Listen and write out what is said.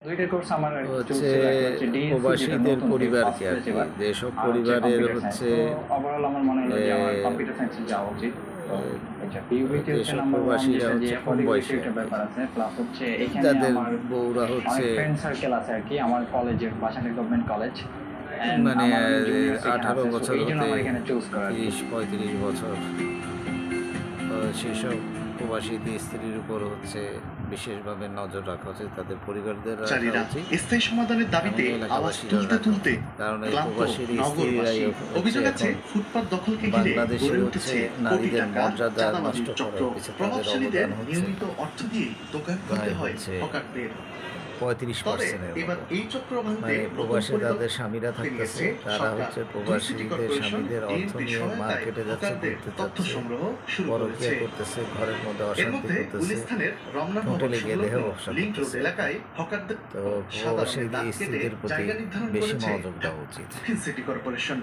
2টা কোর্স আমার হচ্ছে চলছিল। একটা হচ্ছে ডিএনসি যেটা প্রবাসীদের নতুন পরিবারকে আর ফার্স্ট কি, এবার। যেসব আর হচ্ছে পরিবারের কম্পিউটার সায়েন্স। হচ্ছে তো ওভারঅল আমার মনে হলো যে আমার কম্পিউটার সায়েন্সে যাওয়া উচিত। তো আচ্ছা পিইউবিটি হচ্ছে যেসব নাম্বার 1 প্রবাসীরা যেটা যে হচ্ছে কম অ্যাফোর্ডেবিলিটি বয়সী আর একটা কি, ব্যাপার আছে। প্লাস হচ্ছে এখানে যাদের আমার বউরা হচ্ছে অনেক ফ্রেন্ড সার্কেল আছে আরকি। আমার কলেজের বাসানি গভর্নমেন্ট কলেজ। অ্যান্ড মানে আমার অনেক জুনিয়রস এখানে 18 আছে। সো বছর এইজন্য হতে আমার এখানে চুজ করা আরকি। 30-35 বছর সেসব প্রবাসীদের স্ত্রীর উপর হচ্ছে বিশেষভাবে নজর রাখা উচিত, তাদের পরিবারদের রাখা উচিত, স্থায়ী সমাধানের দাবিতে এমনকি আওয়াজ এলাকাবাসীরা তুলতে রাখা তুলতে উচিত। কারণ এই ক্লান্ত প্রবাসীর স্ত্রীরাই নগরবাসী। হচ্ছে অভিযোগ আছে এখন ফুটপাত দখলকে ঘিরে বাংলাদেশে গড়ে হচ্ছে উঠেছে কোটি নারীদের টাকা মর্যাদা চাঁদাবাজির নষ্ট চক্র। করার পিছনে তাদের প্রভাবশালীদের অবদান হচ্ছে নিয়মিত অর্থ দিয়ে দোকান খুলতে প্রায় হয় হচ্ছে হকারদের। 35%-এর এবার মতো। এই চক্র ভাঙতে মানে নতুন প্রবাসী পরিকল্পনা তাদের স্বামীরা থাকতেছে, তারা সরকার। হচ্ছে দুই সিটি প্রবাসীদের কর্পোরেশন স্বামীদের অর্থ বিএনপির নিয়ে সহায়তায় মার্কেটে যাচ্ছে, হকারদের ঘুরতে তথ্য যাচ্ছে, সংগ্রহ শুরু পরকীয়া করেছে। করতেছে, ঘরের মধ্যে এর অশান্তি মধ্যে করতেছে, গুলিস্তানের রমনা ভবন হোটেলে গিয়ে দেহ সংলগ্ন ব্যবসা লিংক রোড করতেছে। এলাকায় হকারদের তো সাধারণের প্রবাসী দাগ কেটে স্ত্রীদের প্রতি জায়গা নির্ধারণ বেশি করেছে মনোযোগ দেওয়া উচিত। দক্ষিণ সিটি কর্পোরেশন।